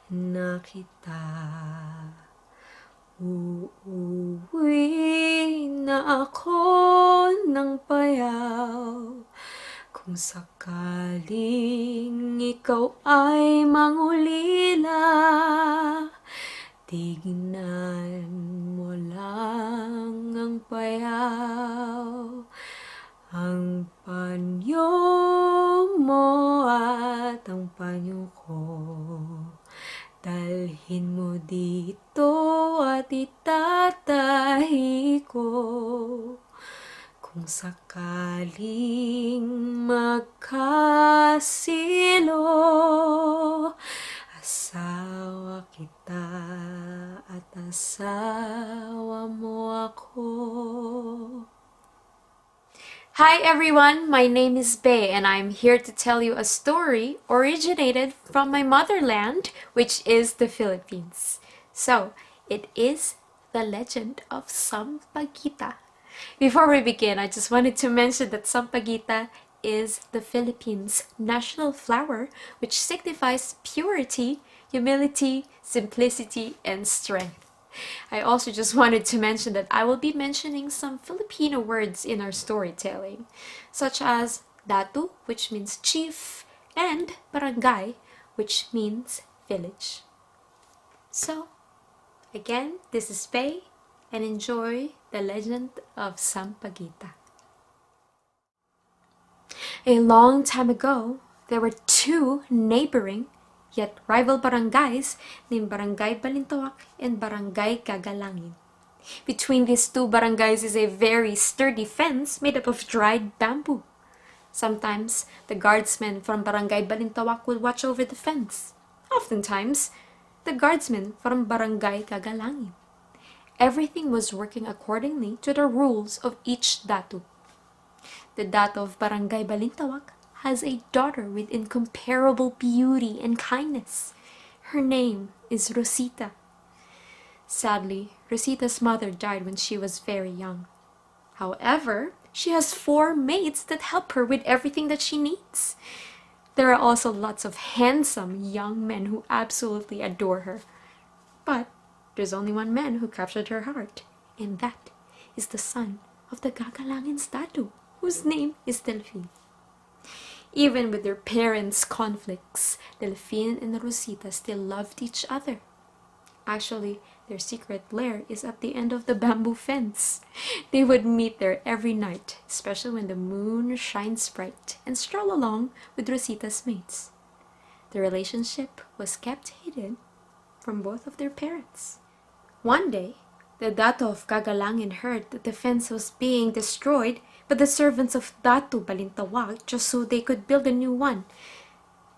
na kita. Uuwi na ako ng payaw. Kung sakaling ikaw ay mangulila, tignan mo lang ang payaw. Ang panyo mo at ang panyo ko, dalhin mo dito at itatahi ko. Kung sakaling magkasilo, asawa kita at asawa mo ako. Hi everyone, my name is Bhey and I'm here to tell you a story originated from my motherland, which is the Philippines. So, it is the legend of Sampaguita. Before we begin, I just wanted to mention that Sampaguita is the Philippines' national flower, which signifies purity, humility, simplicity, and strength. I also just wanted to mention that I will be mentioning some Filipino words in our storytelling, such as datu, which means chief, and barangay, which means village. So, again, this is Bhey, and enjoy the legend of Sampaguita. A long time ago, there were two neighboring yet rival barangays named Barangay Balintawak and Barangay Gagalangin. Between these two barangays is a very sturdy fence made up of dried bamboo. Sometimes the guardsmen from Barangay Balintawak would watch over the fence. Oftentimes, the guardsmen from Barangay Gagalangin. Everything was working accordingly to the rules of each datu. The datu of Barangay Balintawak has a daughter with incomparable beauty and kindness. Her name is Rosita. Sadly, Rosita's mother died when she was very young. However, she has 4 maids that help her with everything that she needs. There are also lots of handsome young men who absolutely adore her. But there's only one man who captured her heart, and that is the son of the Gagalangin statue, whose name is Delphine. Even with their parents' conflicts, Delphine and Rosita still loved each other. Actually, their secret lair is at the end of the bamboo fence. They would meet there every night, especially when the moon shines bright, and stroll along with Rosita's mates. The relationship was kept hidden from both of their parents. One day, the dato of Gagalangin heard that the fence was being destroyed, but the servants of Datu Balintawak just so they could build a new one.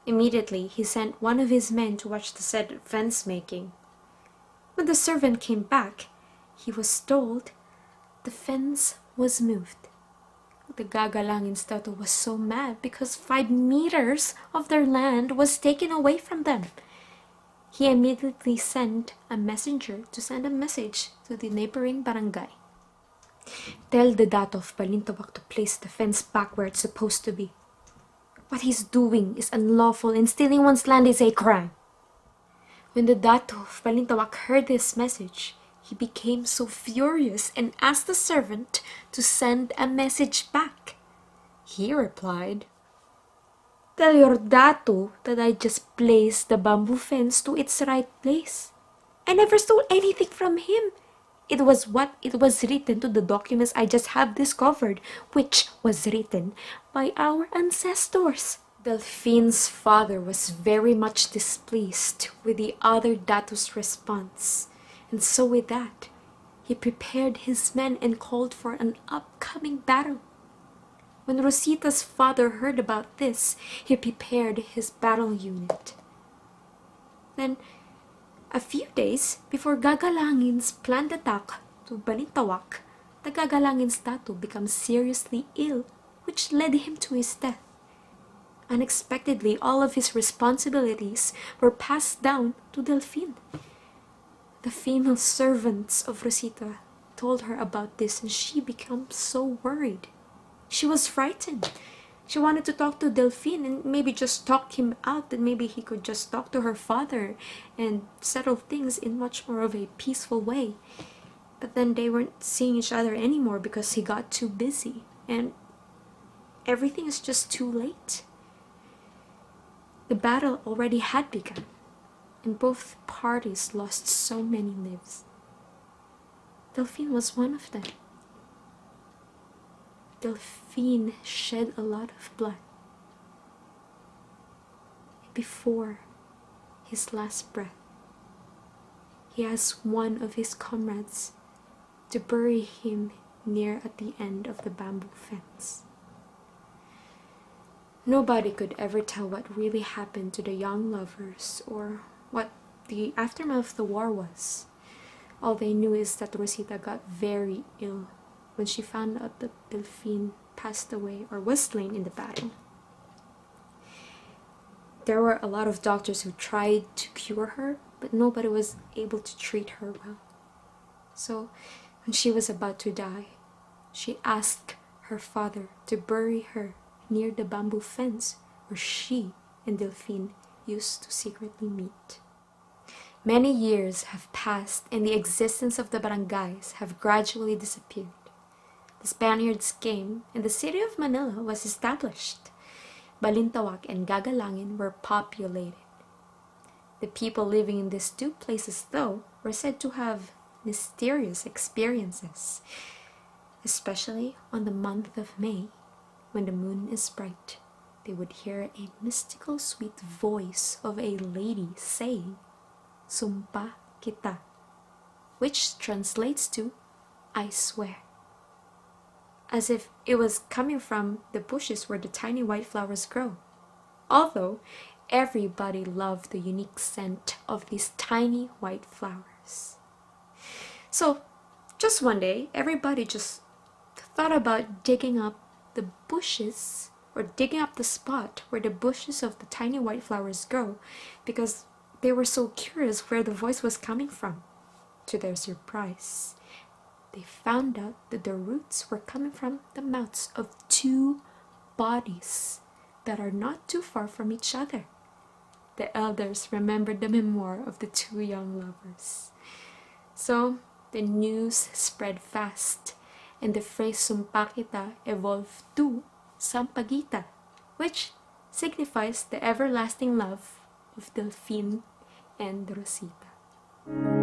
Immediately, he sent one of his men to watch the said fence making. When the servant came back, he was told the fence was moved. The Gagalangin statue was so mad because 5 meters of their land was taken away from them. He immediately sent a messenger to send a message to the neighboring barangay. Tell the dato of Balintawak to place the fence back where it's supposed to be. What he's doing is unlawful and stealing one's land is a crime. When the dato of Balintawak heard this message, he became so furious and asked the servant to send a message back. He replied, "Tell your dato that I just placed the bamboo fence to its right place. I never stole anything from him. It was what it was written to the documents I just have discovered, which was written by our ancestors." Delphine's father was very much displeased with the other datu's response, and so with that, he prepared his men and called for an upcoming battle. When Rosita's father heard about this, he prepared his battle unit. Then, a few days before Gagalangin's planned attack to Balintawak, the Gagalangin statue becomes seriously ill, which led him to his death. Unexpectedly, all of his responsibilities were passed down to Delphine. The female servants of Rosita told her about this and she became so worried. She was frightened. She wanted to talk to Delphine and maybe just talk him out, that maybe he could just talk to her father and settle things in much more of a peaceful way. But then they weren't seeing each other anymore because he got too busy and everything is just too late. The battle already had begun and both parties lost so many lives. Delphine was one of them. Delphine shed a lot of blood before his last breath. He asked one of his comrades to bury him near at the end of the bamboo fence. Nobody could ever tell what really happened to the young lovers or what the aftermath of the war was. All they knew is that Rosita got very ill when she found out that Delphine passed away or was slain in the battle. There were a lot of doctors who tried to cure her, but nobody was able to treat her well. So when she was about to die, she asked her father to bury her near the bamboo fence where she and Delphine used to secretly meet. Many years have passed and the existence of the barangays have gradually disappeared. The Spaniards came and the city of Manila was established. Balintawak and Gagalangin were populated. The people living in these two places, though, were said to have mysterious experiences, especially on the month of May, when the moon is bright. They would hear a mystical sweet voice of a lady saying, Sampaguita, which translates to, I swear, as if it was coming from the bushes where the tiny white flowers grow. Although everybody loved the unique scent of these tiny white flowers. So just one day, everybody just thought about digging up the bushes or digging up the spot where the bushes of the tiny white flowers grow because they were so curious where the voice was coming from. To their surprise, they found out that the roots were coming from the mouths of two bodies that are not too far from each other. The elders remembered the memoir of the two young lovers. So the news spread fast, and the phrase Sampaguita evolved to Sampaguita, which signifies the everlasting love of Delphine and Rosita.